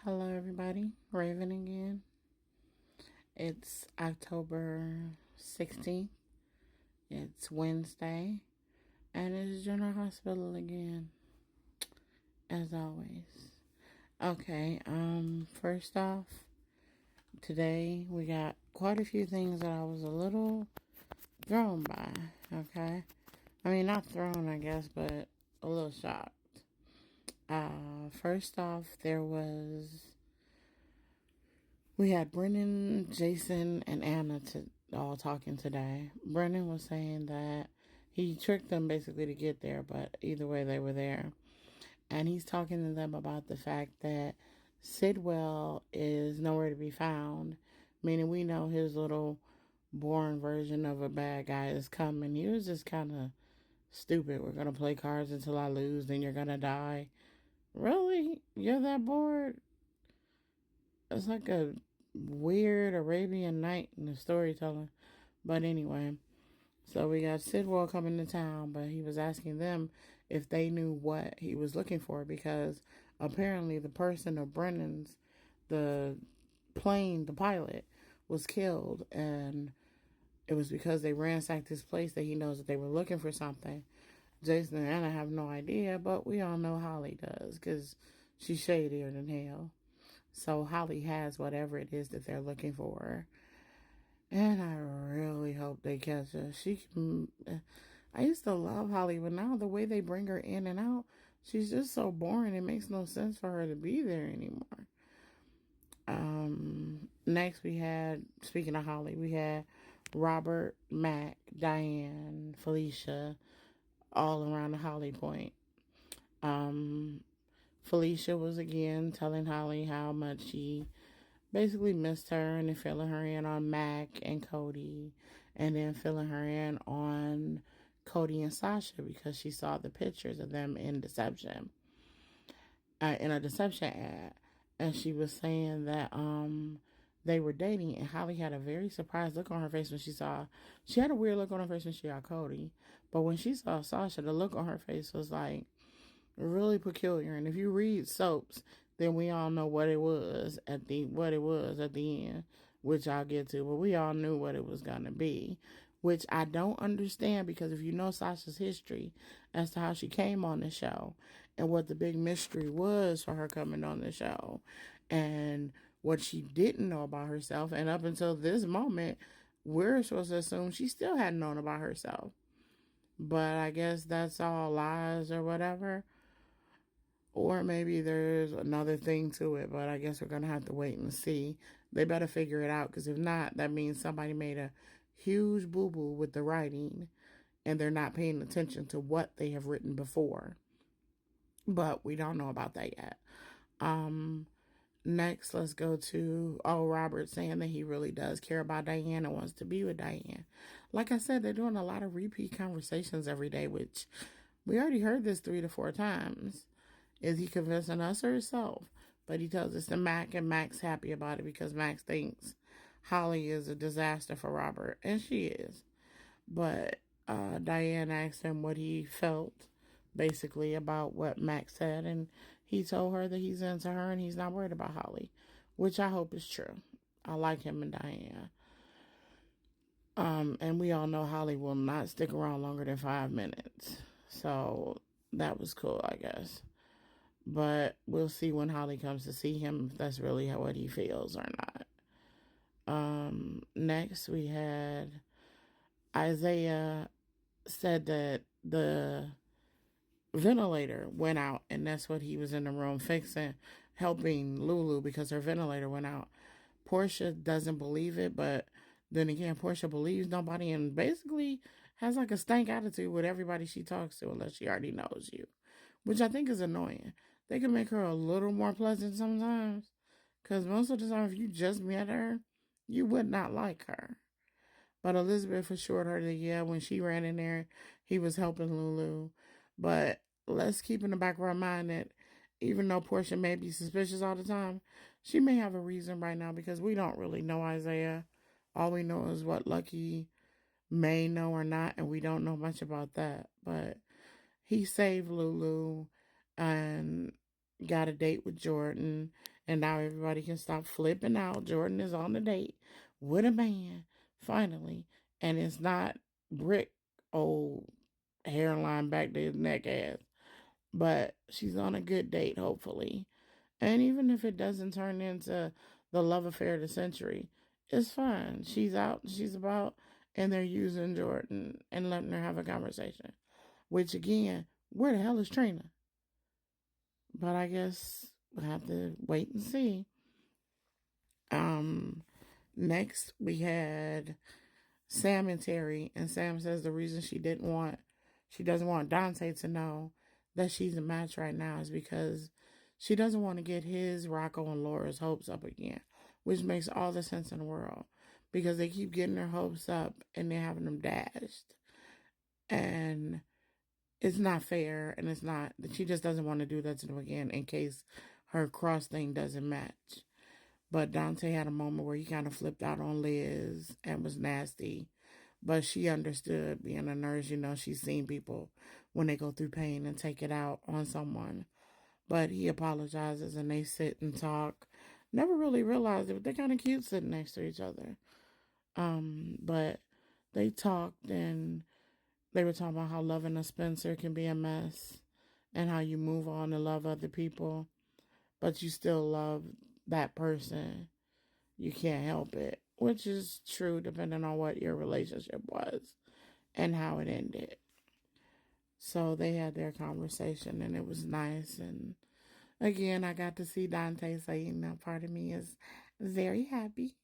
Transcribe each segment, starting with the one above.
Hello, everybody. Raven again. It's October 16th. It's Wednesday. And it's General Hospital again, as always. Okay, first off, today we got quite a few things that I was a little thrown by, okay? I mean, not thrown, I guess, but a little shocked. First off, we had Brennan, Jason, and Anna all talking today. Brennan was saying that he tricked them basically to get there, but either way, they were there. And he's talking to them about the fact that Sidwell is nowhere to be found, meaning we know his little born version of a bad guy is coming. He was just kind of stupid. We're going to play cards until I lose, then you're going to die. Really? You're that bored? It's like a weird Arabian Night in the storytelling. But anyway, so we got Sidwell coming to town, but he was asking them if they knew what he was looking for because apparently the person of Brennan's, the plane, the pilot, was killed, and it was because they ransacked this place that he knows that they were looking for something. Jason and Anna have no idea, but we all know Holly does because she's shadier than hell. So Holly has whatever it is that they're looking for. And I really hope they catch her. I used to love Holly, but now the way they bring her in and out, she's just so boring. It makes no sense for her to be there anymore. Next we had, speaking of Holly, we had Robert, Mac, Diane, Felicia, all around the Holly point. Felicia was again telling Holly how much she basically missed her and then filling her in on Mac and Cody and then filling her in on Cody and Sasha because she saw the pictures of them in a deception ad. And she was saying that they were dating, and Holly had a very surprised look on her face when she had a weird look on her face when she saw Cody. But when she saw Sasha, the look on her face was like really peculiar. And if you read soaps, then we all know what it was at the end, which I'll get to. But we all knew what it was gonna be, which I don't understand because if you know Sasha's history as to how she came on the show and what the big mystery was for her coming on the show and what she didn't know about herself, and up until this moment, we're supposed to assume she still hadn't known about herself. But I guess that's all lies or whatever. Or maybe there's another thing to it, but I guess we're going to have to wait and see. They better figure it out because if not, that means somebody made a huge boo-boo with the writing and they're not paying attention to what they have written before. But we don't know about that yet. Next, let's go to Robert saying that he really does care about Diane and wants to be with Diane. Like I said, they're doing a lot of repeat conversations every day, which we already heard this 3 to 4 times. Is he convincing us or himself? But he tells us to Mac, and Mac's happy about it because Mac thinks Holly is a disaster for Robert, and she is. But Diane asked him what he felt, basically, about what Mac said, and he told her that he's into her and he's not worried about Holly, which I hope is true. I like him and Diane. And we all know Holly will not stick around longer than 5 minutes. So that was cool, I guess. But we'll see when Holly comes to see him if that's really what he feels or not. Next, we had Isaiah said that the ventilator went out, and that's what he was in the room fixing, helping Lulu because her ventilator went out. Portia doesn't believe it, but then again, Portia believes nobody and basically has like a stank attitude with everybody she talks to unless she already knows you, which I think is annoying. They can make her a little more pleasant sometimes because most of the time, if you just met her, you would not like her. But Elizabeth assured her that, yeah, when she ran in there, he was helping Lulu. But let's keep in the back of our mind that even though Portia may be suspicious all the time, she may have a reason right now because we don't really know Isaiah. All we know is what Lucky may know or not, and we don't know much about that. But he saved Lulu and got a date with Jordan, And now everybody can stop flipping out. Jordan is on the date with a man, finally. And it's not Brick, old hairline back to his neck ass. But she's on a good date, hopefully. And even if it doesn't turn into the love affair of the century, it's fine. She's out, she's about, and they're using Jordan and letting her have a conversation. Which, again, where the hell is Trina? But I guess we'll have to wait and see. Next we had Sam and Terry, and Sam says the reason she doesn't want Dante to know that she's a match right now is because she doesn't want to get his, Rocco, and Laura's hopes up again, which makes all the sense in the world because they keep getting their hopes up and they're having them dashed. And it's not fair, and it's not, she just doesn't want to do that to them again in case her cross thing doesn't match. But Dante had a moment where he kind of flipped out on Liz and was nasty. But she understood, being a nurse, she's seen people when they go through pain and take it out on someone. But he apologizes and they sit and talk. Never really realized it, but they're kind of cute sitting next to each other. But they talked and they were talking about how loving a Spencer can be a mess and how you move on to love other people, but you still love that person. You can't help it, which is true depending on what your relationship was and how it ended. So they had their conversation and it was nice. And again, I got to see Dante say, part of me is very happy.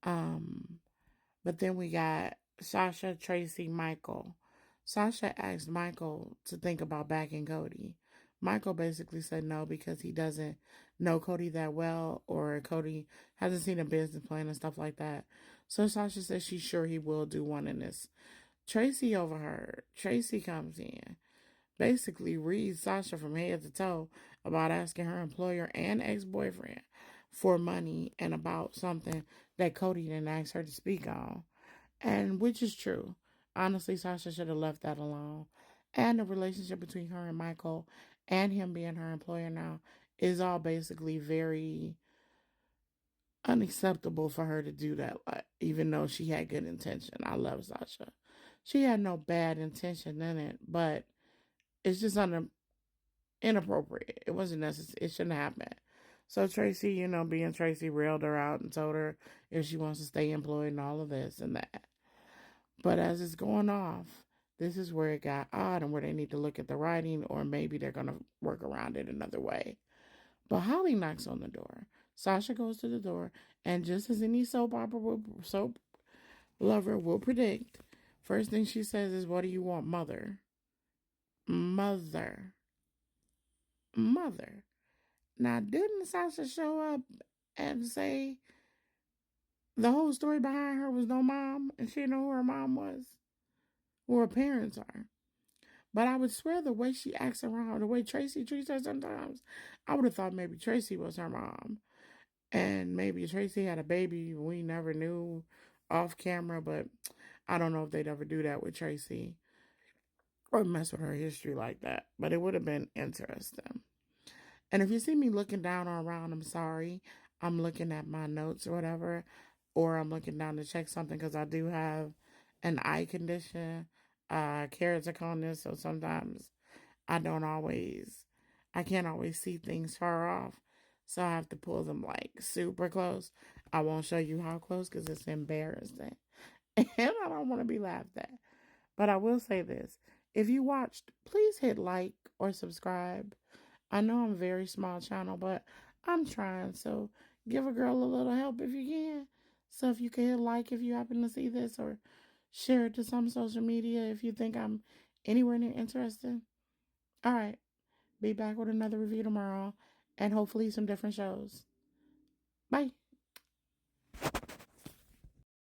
But then we got Sasha, Tracy, Michael. Sasha asked Michael to think about backing Cody. Michael basically said no because he doesn't know Cody that well, or Cody hasn't seen a business plan and stuff like that. So Sasha says she's sure he will do one in this. Tracy overheard. Tracy comes in, basically reads Sasha from head to toe about asking her employer and ex-boyfriend for money and about something that Cody didn't ask her to speak on. And which is true. Honestly, Sasha should have left that alone. And the relationship between her and Michael and him being her employer now is all basically very unacceptable for her to do that, even though she had good intention. I love Sasha. She had no bad intention in it, but it's just inappropriate. It wasn't necessary. It shouldn't happen. So Tracy, being Tracy, railed her out and told her if she wants to stay employed and all of this and that. But as it's going off, this is where it got odd and where they need to look at the writing, or maybe they're going to work around it another way. But Holly knocks on the door. Sasha goes to the door, and just as any soap lover will predict, first thing she says is, "What do you want, mother?" Mother. Mother. Now, didn't Sasha show up and say the whole story behind her was no mom, and she didn't know who her mom was, who her parents are? But I would swear the way she acts around her, the way Tracy treats her sometimes, I would have thought maybe Tracy was her mom. And maybe Tracy had a baby we never knew off camera, but I don't know if they'd ever do that with Tracy or mess with her history like that. But it would have been interesting. And if you see me looking down or around, I'm sorry. I'm looking at my notes or whatever, or I'm looking down to check something because I do have an eye condition, keratoconus, so sometimes I can't always see things far off. So I have to pull them like super close. I won't show you how close because it's embarrassing. And I don't want to be laughed at. But I will say this. If you watched, please hit like or subscribe. I know I'm a very small channel, but I'm trying. So give a girl a little help if you can. So if you can hit like if you happen to see this, or share it to some social media if you think I'm anywhere near interested. All right. Be back with another review tomorrow and hopefully some different shows. Bye.